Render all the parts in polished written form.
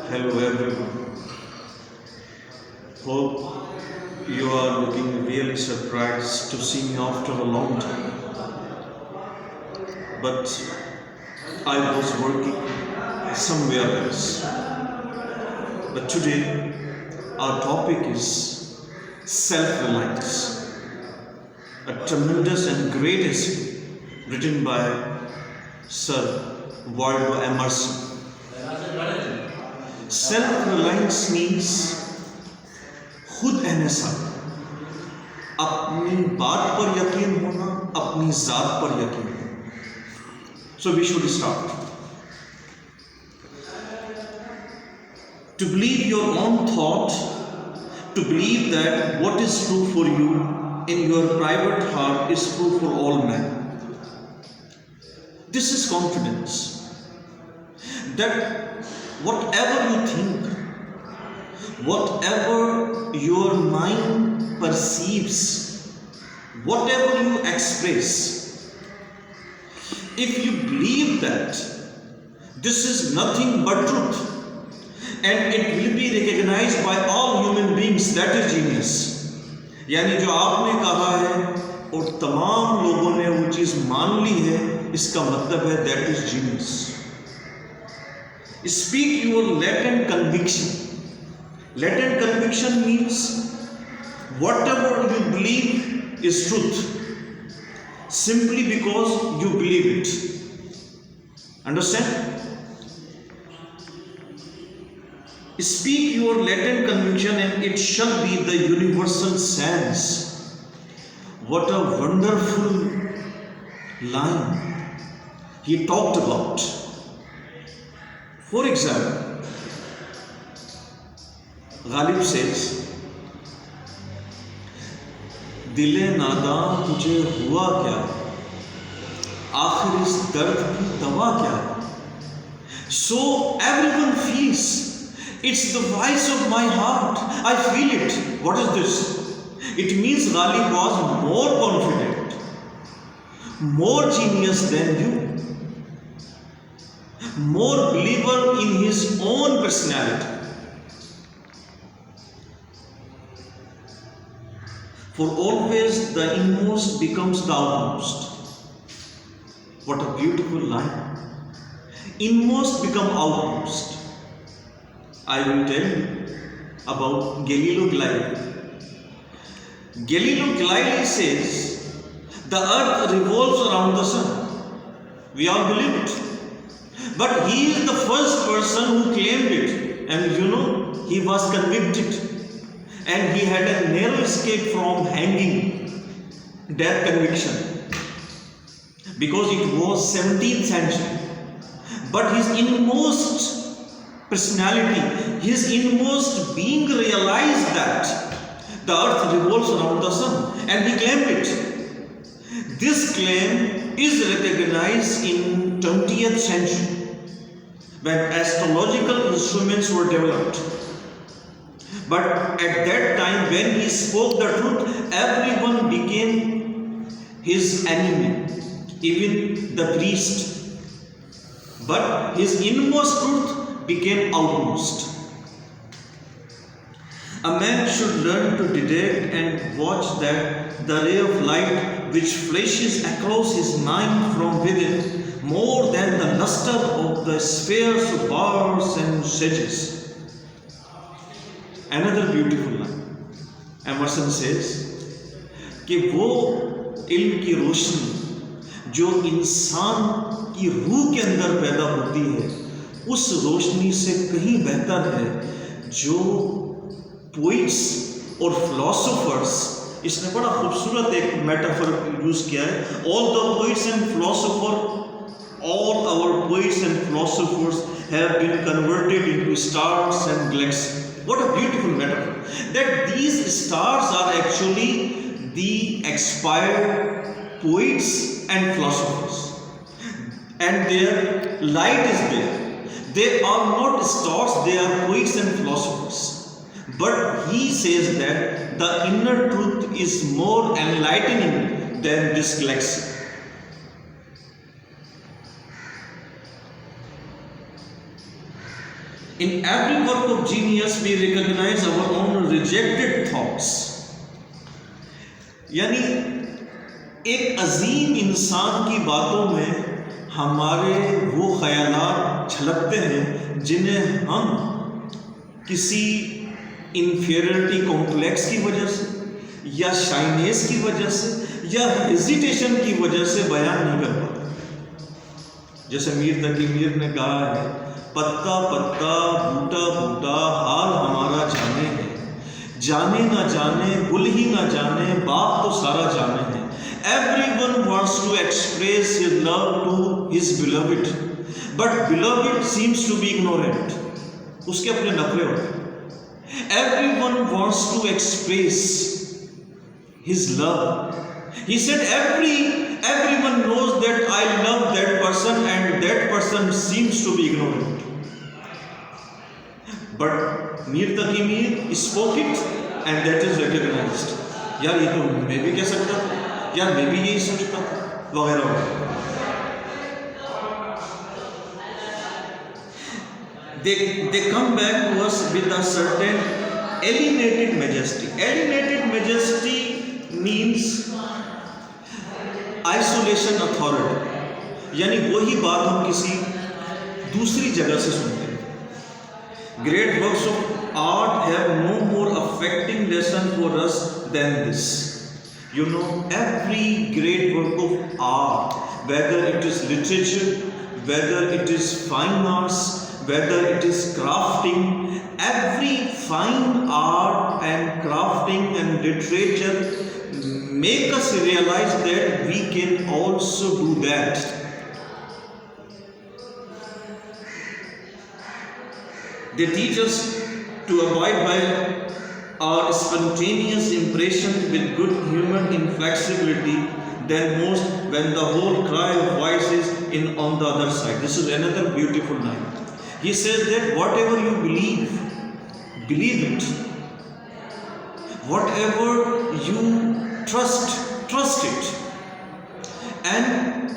Hello everyone. Hope you are looking really surprised to see me after a long time. But I was working somewhere else. But today our topic is self-reliance, a tremendous and great essay written by Sir Emerson. Self-reliance means खुद एहसास, अपनी बात पर यकीन होना, अपनी जात पर यकीन होना. So we should start. To believe your own thought, to believe that what is true for you in your private heart is true for all men. This is confidence. That whatever you think, whatever your mind perceives, whatever you express, if you believe that this is nothing but truth and it will be recognized by all human beings, that is genius. यानी जो आपने कहा है और तमाम लोगों ने वो चीज़ मान ली है, इसका मतलब है that is genius. Speak your latent conviction. Latent conviction means whatever you believe is truth simply because you believe it. Understand? Speak your latent conviction and it shall be the universal sense. What a wonderful line he talked about. For example, Ghalib says, दिले नादा तुझे हुआ क्या, आखिर इस दर्द की दवा क्या. So everyone feels, it's the voice of my heart, I feel it. What is this? It means Ghalib was more confident, more genius than you, more believer in his own personality. For always the inmost becomes the outmost. What a beautiful line. Inmost become outmost. I will tell you about Galileo Galilei. Galileo Galilei says the earth revolves around the sun. We all believe it. But he is the first person who claimed it. And he was convicted. And he had a narrow escape from hanging, death conviction, because it was 17th century. But his inmost personality, his inmost being realized that the earth revolves around the sun, and he claimed it. This claim is recognized in 20th century when astrological instruments were developed. But at that time, when he spoke the truth, everyone became his enemy, even the priest. But his inmost truth became outmost. A man should learn to detect and watch that the ray of light which flashes across his mind from within more than the luster of the spheres of bars and sedges. Another beautiful line. Emerson says कि वो इल्म की रोशनी जो इंसान की रूह के अंदर पैदा होती है, उस रोशनी से कहीं बेहतर है जो पोइट्स और फिलोसोफर्स, इसने बड़ा खूबसूरत एक मेटाफर यूज किया है. All the poets and philosophers, all our poets and philosophers have been converted into stars and galaxies. What a beautiful metaphor. That these stars are actually the expired poets and philosophers. And their light is there. They are not stars, they are poets and philosophers. But he says that the inner truth is more enlightening than this galaxy. In every work of genius, we recognize our own rejected thoughts. यानी एक अजीम इंसान की बातों में हमारे वो ख्यालात झलकते हैं जिन्हें हम किसी इन्फीरियरिटी कॉम्प्लेक्स की वजह से या शाइनेस की वजह से या हेजिटेशन की वजह से बयान नहीं कर पाते। जैसे मीर तकी मीर ने कहा है, पत्ता पत्ता बूटा बूटा हाल हमारा जाने है, जाने ना जाने गुल ही ना जाने बाप तो सारा जाने है। Everyone wants to express his love to his beloved, but beloved seems to be ignorant. उसके अपने नखरे होते हैं। Everyone wants to express his love. He said everyone knows that I love that person and that person seems to be ignorant. But Mir Taqi Mir spoke it and that is recognized. यार ये तो मैं भी कह सकता था, यार मैं भी यही सोचता था, वगैरह वगैरह। They come back to us with a certain alienated majesty. Alienated majesty means isolation authority, यानी वही बात हम किसी दूसरी जगह से सुनते हैं। Great works of art have no more affecting lesson for us than this. You know, every great work of art, whether it is literature, whether it is fine arts, whether it is crafting, every fine art and crafting and literature make us realize that we can also do that. They teach us to abide by our spontaneous impression with good human inflexibility than most when the whole cry of voice is in on the other side. This is another beautiful line. He says that whatever you believe, believe it. Whatever you trust, trust it. And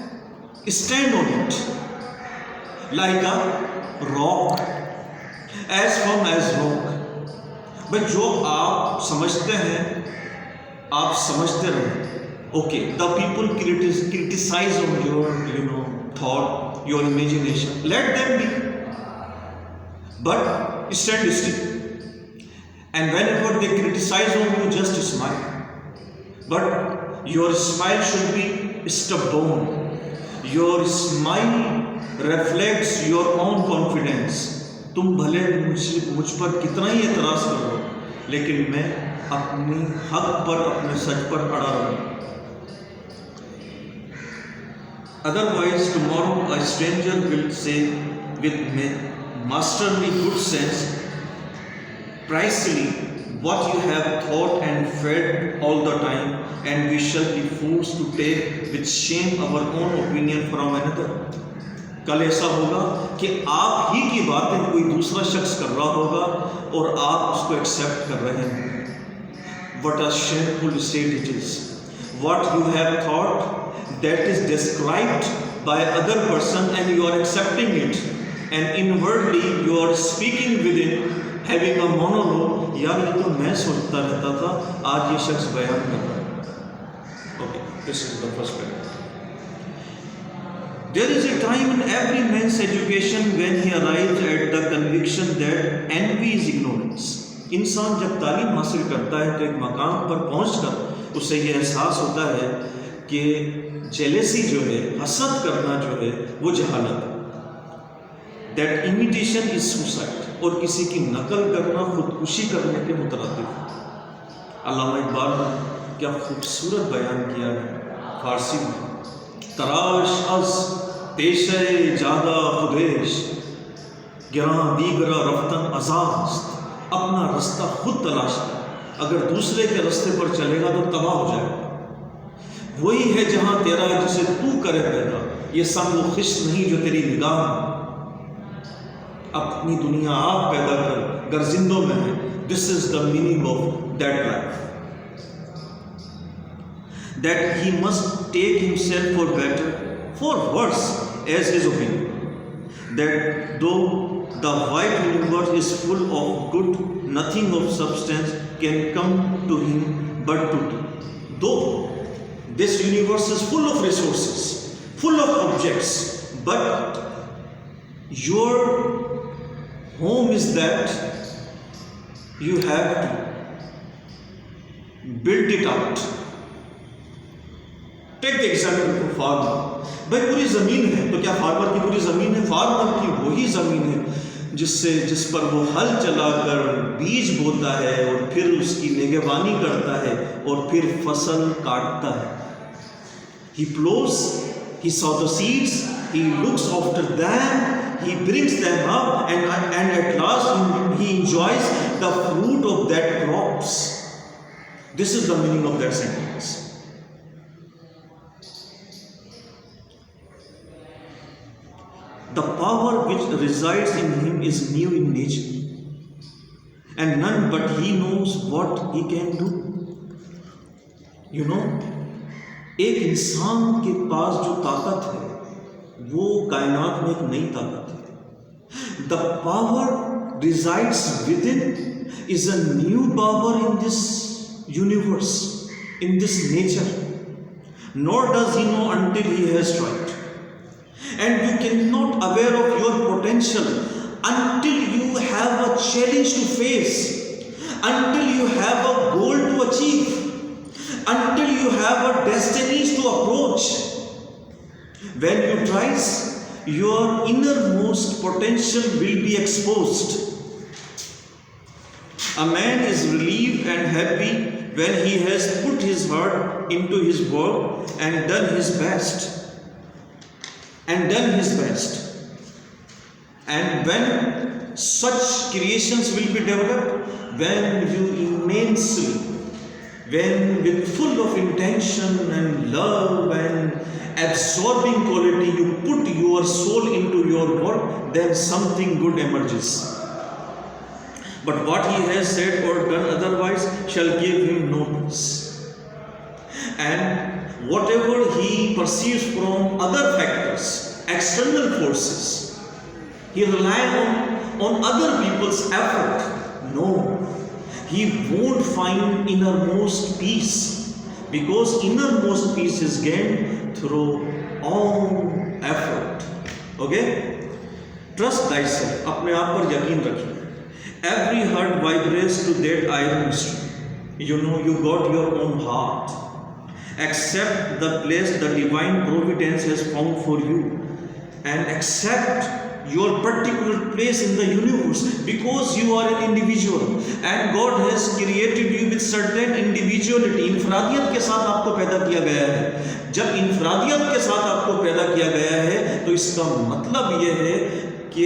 stand on it. Like a rock. As firm as rock. But जो आप समझते हैं आप समझते रहें। Okay, the people criticise on your thought, your imagination, let them be, but stand still. And whenever they criticise on you, just smile, but your smile should be stubborn. Your smile reflects your own confidence. तुम भले मुझ पर कितना ही एतराज करो, लेकिन मैं अपनी हक पर, अपने सच पर अड़ा रहूं। Otherwise tomorrow a stranger will say with masterly good sense precisely what you have thought and felt all the time, and we shall be forced to take with shame our own opinion from another. कल ऐसा होगा कि आप ही की बातें कोई दूसरा शख्स कर रहा होगा और आप उसको एक्सेप्ट कर रहे हैं। What a shameful state it is. What you have thought, that is described by other person and you are accepting it, and inwardly you are speaking within, having a monologue. यार ये तो मैं सोचता रहता था, आज ये शख्स बयान कर रहा है। Okay, this is the first paragraph. There is a time in every man's education when he arrives at the conviction that envy is ignorance. इंसान जब तालीम हासिल करता है तो एक मकाम पर पहुंचकर उसे ये एहसास होता है कि जेलेसी जो है, हसद करना जो है, वो जहालत है। That imitation is suicide. और किसी की नकल करना खुदकुशी करने के मुतरादिफ है। अल्लामा इकबाल ने क्या खूबसूरत बयान किया है फारसी में। तराश अज पेशे जादा खुदेश गिरा दीगरा रफ्तन अजास्त। अपना रास्ता खुद तलाश कर, अगर दूसरे के रास्ते पर चलेगा तो तबाह हो जाएगा। वही है जहां तेरा जिसे तू करे पैदा, ये सब वो खिश नहीं जो तेरी निगाह में। अपनी दुनिया आप पैदा कर, गर जिंदों में है। This is the meaning of that life, that he must take himself for better, for worse, as his opinion. That though The white universe is full of good, nothing of substance can come to him but to do. Though this universe is full of resources, full of objects, but your home is that you have to build it out. Take the example of farmer. भाई पूरी ज़मीन है, तो क्या farmer की पूरी ज़मीन है? फार्मर की वही ज़मीन है जिस पर वो हल चलाकर बीज बोता है और फिर उसकी निगहबानी करता है और फिर फसल काटता है। He plows, he sows the seeds, he looks after them, he brings them up, and at last he enjoys the fruit of that crops. This is the meaning of that sentence. The power which resides in him is new in nature, and none but he knows what he can do. You know, एक इंसान के पास जो ताकत है वो कायनात में एक नई ताकत है। The power resides within is a new power in this universe, in this nature. Nor does he know until he has tried. And you cannot aware of your potential until you have a challenge to face, until you have a goal to achieve, until you have a destiny to approach. When you tries, your innermost potential will be exposed. A man is relieved and happy when he has put his heart into his work and done his best. And when such creations will be developed, when you immensely, when with full of intention and love and absorbing quality you put your soul into your work, then something good emerges. But what he has said or done otherwise shall give him no peace. And whatever he perceives from other factors, external forces, he relies on other people's effort. No, he won't find innermost peace, because innermost peace is gained through own effort. Okay? Trust thyself. अपने आप पर यकीन रखिए. Every heart vibrates to that iron string. You know, you got your own heart. Accept the place the divine providence has found for you, and accept your particular place in the universe, because you are an individual and God has created you with certain individuality. इंफरादियत के साथ आपको पैदा किया गया है। जब इंफरादियत के साथ आपको पैदा किया गया है तो इसका मतलब यह है कि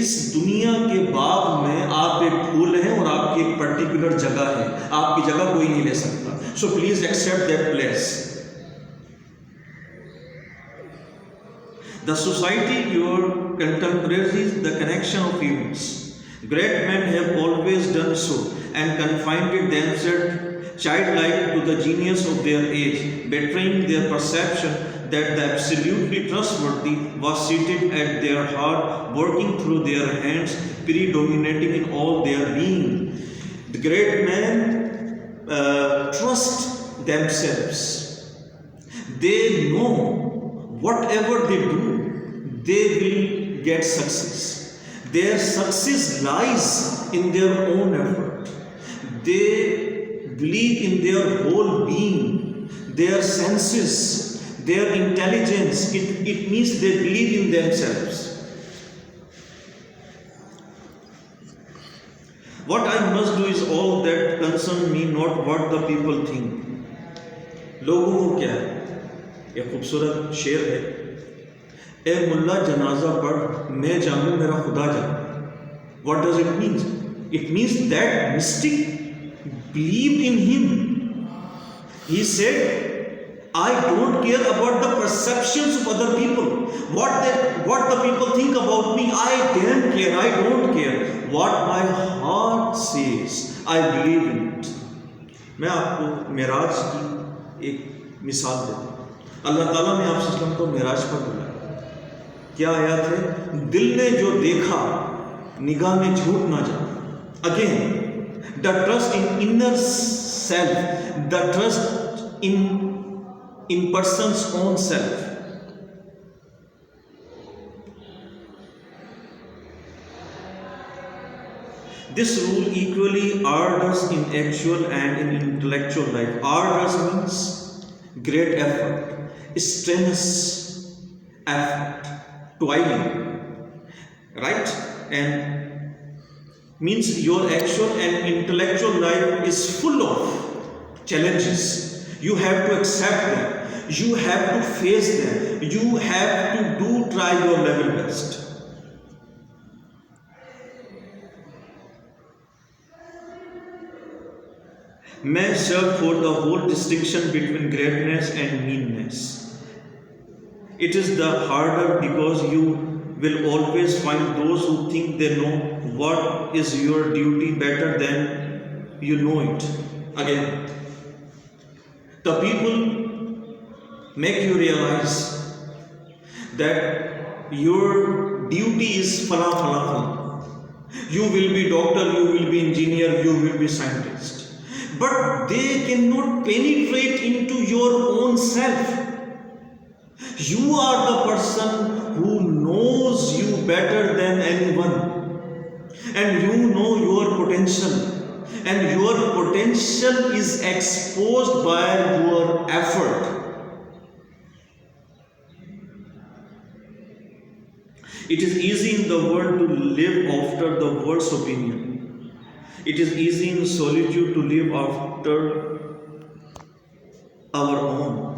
इस दुनिया के बाग में आप एक फूल हैं और आपकी एक पर्टिकुलर जगह है, आपकी जगह कोई नहीं ले सकता। So please accept that place. The society, your contemporaries, the connection of humans. Great men have always done so and confined themselves childlike to the genius of their age, betraying their perception that the absolutely trustworthy was seated at their heart, working through their hands, predominating in all their being. The great men trust themselves. They know whatever they do, they will get success. Their success lies in their own effort. They believe in their whole being, their senses, their intelligence. It means they believe in themselves. What I must do is all that concerns me, not what the people think. लोगों को क्या है? ये खूबसूरत शेर है। ए मुल्ला जनाजा पढ़, मैं जानूं मेरा खुदा जाने। What does it mean? It means that mystic believed in him. He said, I don't care about the perceptions of other people. What the people think about me, I don't care. I don't care. What my heart says, I believe in it. मैं आपको मेराज की एक मिसाल देता हूँ। अल्लाह ताला ने आप को मेराज पर बुलाया। क्या आयत है? दिल ने जो देखा निगाह में झूठ ना जाए। Again, the trust in inner self, the trust in person's own self. This rule equally ardors in actual and in intellectual life. Ardors means great effort, strenuous effort, toiling, right? And means your actual and intellectual life is full of challenges. You have to accept them, you have to face them, you have to try your level best. Men serve for the whole distinction between greatness and meanness. It is the harder because you will always find those who think they know what is your duty better than you know it. Again, the people make you realize that your duty is fala fala fala. You will be doctor, you will be engineer, you will be scientist. But they cannot penetrate into your own self. You are the person who knows you better than anyone. And you know your potential. And your potential is exposed by your effort. It is easy in the world to live after the world's opinion. It is easy in solitude to live after our own.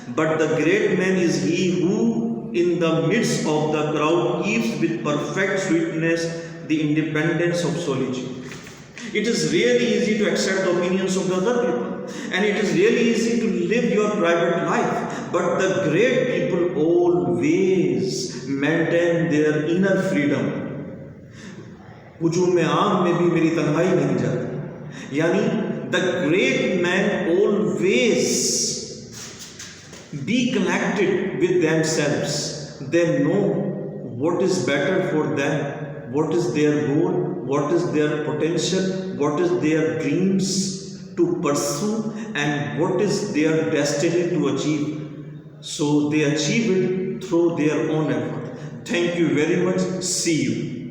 But the great man is he who, in the midst of the crowd, keeps with perfect sweetness the independence of solitude. It is really easy to accept the opinions of the other people, and it is really easy to live your private life. But the great people always maintain their inner freedom. हुजूम में आग में भी मेरी तन्हाई नहीं जाती. यानी the great man always be connected with themselves. They know what is better for them, what is their goal, what is their potential, what is their dreams to pursue, and what is their destiny to achieve. So they achieve it through their own effort. Thank you very much. See you.